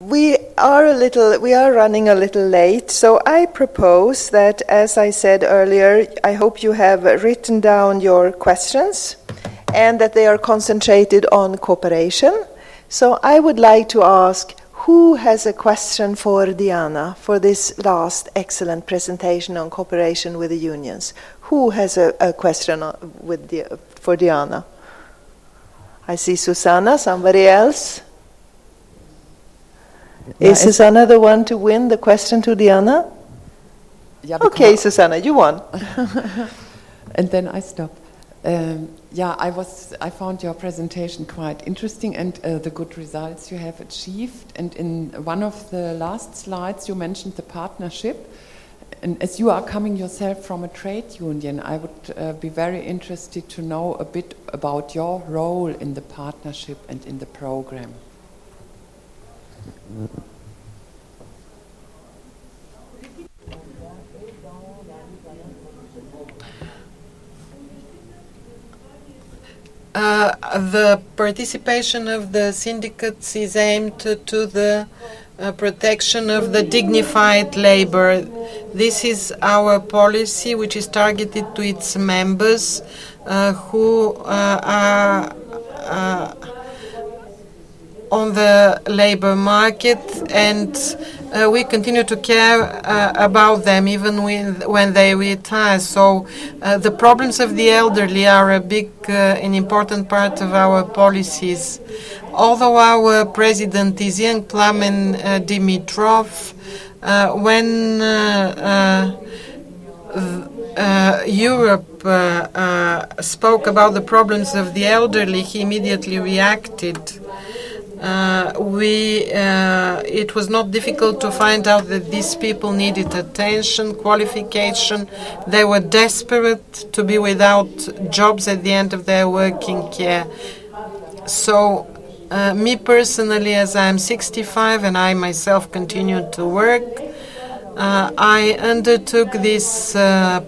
We are running a little late, so I propose that, as I said earlier, I hope you have written down your questions and that they are concentrated on cooperation. So I would like to ask, who has a question for Diana for this last excellent presentation on cooperation with the unions? Who has a question for Diana? I see Susanna, somebody else? Is Susanna the one to win the question to Diana? Yeah, okay, Susanna, you won. And then I stop. I found your presentation quite interesting and the good results you have achieved. And in one of the last slides, you mentioned the partnership. And as you are coming yourself from a trade union, I would be very interested to know a bit about your role in the partnership and in the program. The participation of the syndicates is aimed to the protection of the dignified labor. This is our policy, which is targeted to its members who are on the labor market, and we continue to care about them even when they retire. So the problems of the elderly are a big and important part of our policies. Although our president is young Plamen Dimitrov, when Europe spoke about the problems of the elderly, he immediately reacted. It was not difficult to find out that these people needed attention, qualification. They were desperate to be without jobs at the end of their working care. So, me personally, as I'm 65 and I myself continue to work, I undertook this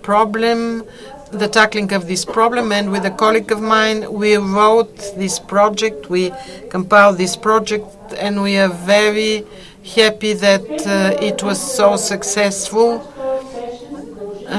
problem, the tackling of this problem, and with a colleague of mine, we wrote this project, we compiled this project, and we are very happy that it was so successful.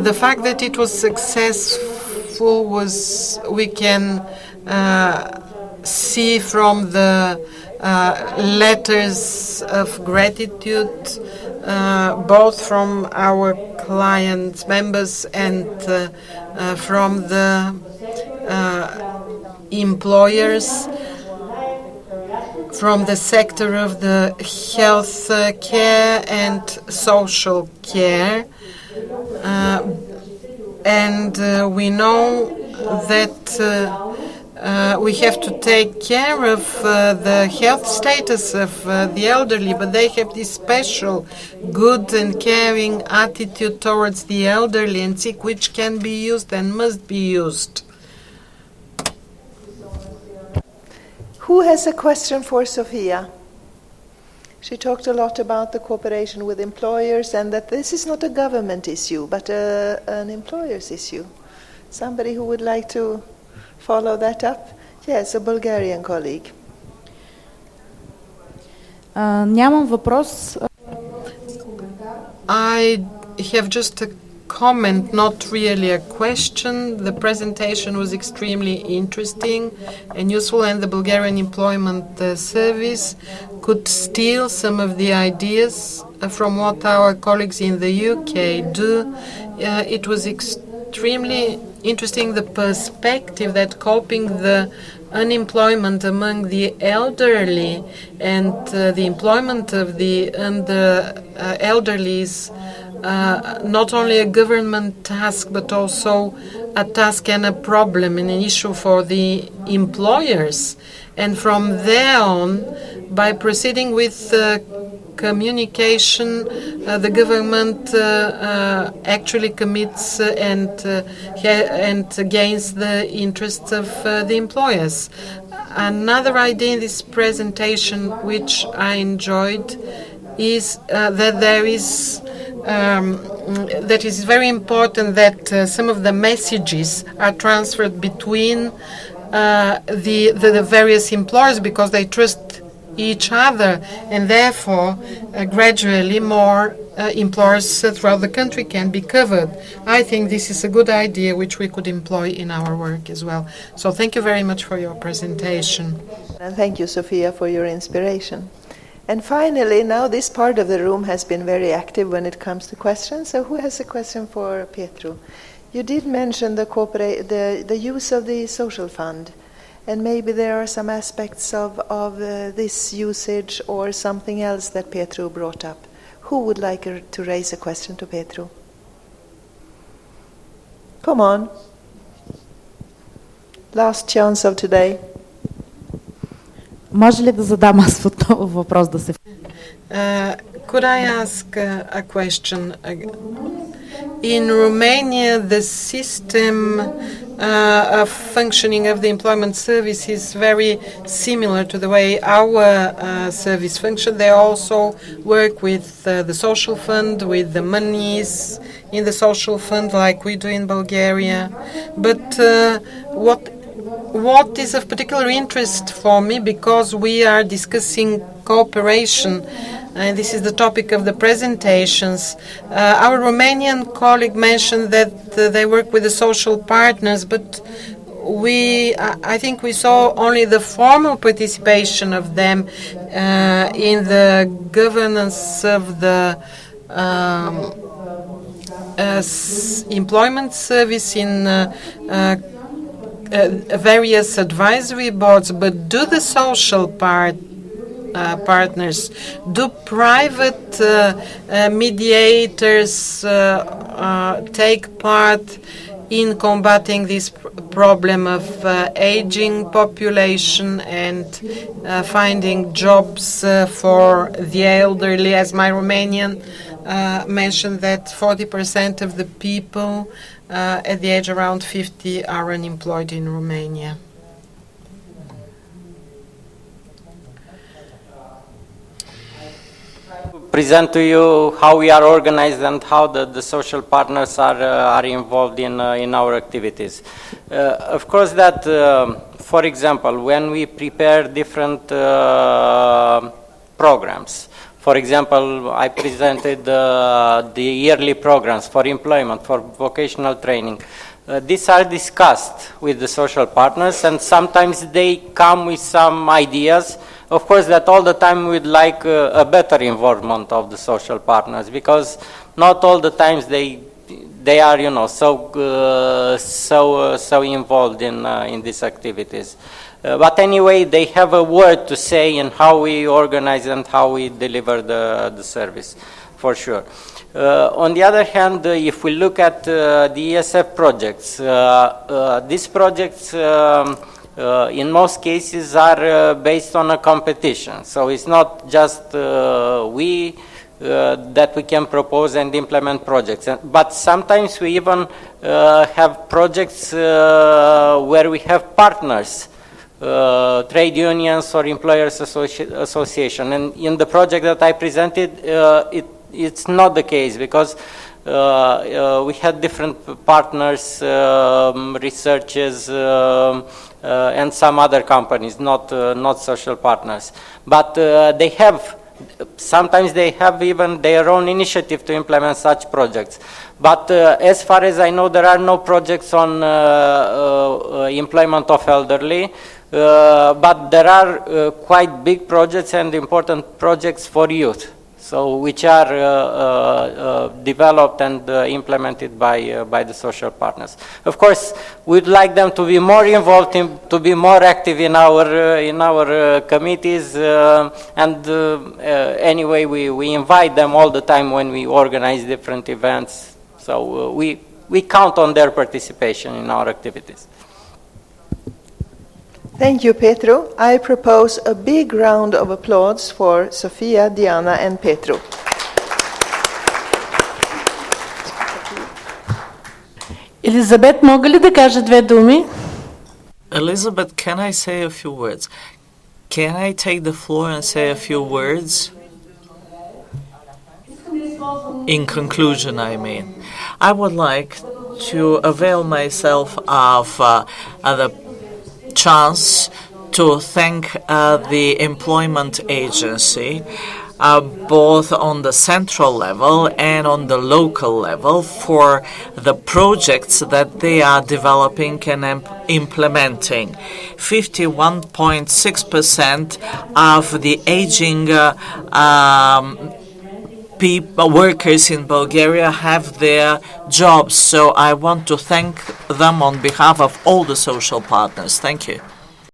The fact that it was successful was, we can see from the letters of gratitude, both from our client members and from the employers, from the sector of the health care and social care. And we know that we have to take care of the health status of the elderly, but they have this special good and caring attitude towards the elderly and sick, which can be used and must be used. Who has a question for Sofia? She talked a lot about the cooperation with employers and that this is not a government issue, but an employer's issue. Somebody who would like to follow that up? Yes, a Bulgarian colleague. Нямам въпрос. I have just a comment, not really a question. The presentation was extremely interesting and useful, and the Bulgarian Employment Service could steal some of the ideas from what our colleagues in the UK do. It was extremely interesting, the perspective that coping the unemployment among the elderly and the employment of the elderly is not only a government task but also a task and a problem and an issue for the employers. And from there on, by proceeding with communication, the government actually commits and gains the interests of the employers. Another idea in this presentation which I enjoyed is that there is that is very important that some of the messages are transferred between the various employers, because they trust each other, and therefore gradually more employers throughout the country can be covered. I think this is a good idea which we could employ in our work as well. So thank you very much for your presentation. And thank you, Sophia, for your inspiration. And finally, now this part of the room has been very active when it comes to questions. So who has a question for Petru? You did mention the use of the social fund. And maybe there are some aspects of this usage or something else that Petru brought up. Who would like to raise a question to Petru? Come on. Last chance of today. Може ли да задам аз отново въпрос да се... Could I ask a question? In Romania, the system of functioning of the employment service is very similar to the way our service functions. They also work with the social fund, with the monies in the social fund like we do in Bulgaria. But what is of particular interest for me, because we are discussing cooperation, and this is the topic of the presentations. Our Romanian colleague mentioned that they work with the social partners, but I think we saw only the formal participation of them in the governance of the employment service in various advisory boards. But do the social partners, do private mediators take part in combating this problem of aging population and finding jobs for the elderly? As my Romanian mentioned, that 40% of the people at the age around 50 are unemployed in Romania. Present to you how we are organized and how the social partners are involved in our activities. Of course that, for example, when we prepare different programs, for example, I presented the yearly programs for employment, for vocational training. These are discussed with the social partners, and sometimes they come with some ideas. Of course, that all the time we'd like a better involvement of the social partners, because not all the times they are, you know, so involved in these activities. But anyway, they have a word to say in how we organize and how we deliver the service, for sure. On the other hand, if we look at the ESF projects, these projects in most cases are based on a competition. So it's not just that we can propose and implement projects. But sometimes we even have projects where we have partners, trade unions or employers association. And in the project that I presented, it's not the case, because we had different partners, researchers, and some other companies, not social partners. But sometimes they have even their own initiative to implement such projects. But as far as I know, there are no projects on employment of elderly, but there are quite big projects and important projects for youth, so which are developed and implemented by the social partners. Of course, we'd like them to be more involved, to be more active in our committees, and anyway, we invite them all the time when we organize different events. So we count on their participation in our activities. Thank you, Petru. I propose a big round of applause for Sofia, Diana, and Petru. Елизабет, мога ли да кажа две думи? Elizabeth, can I say a few words? Can I take the floor and say a few words? In conclusion, I mean, I would like to avail myself of the chance to thank the employment agency, both on the central level and on the local level, for the projects that they are developing and implementing. 51.6% of the aging workers in Bulgaria have their jobs, so I want to thank them on behalf of all the social partners. Thank you.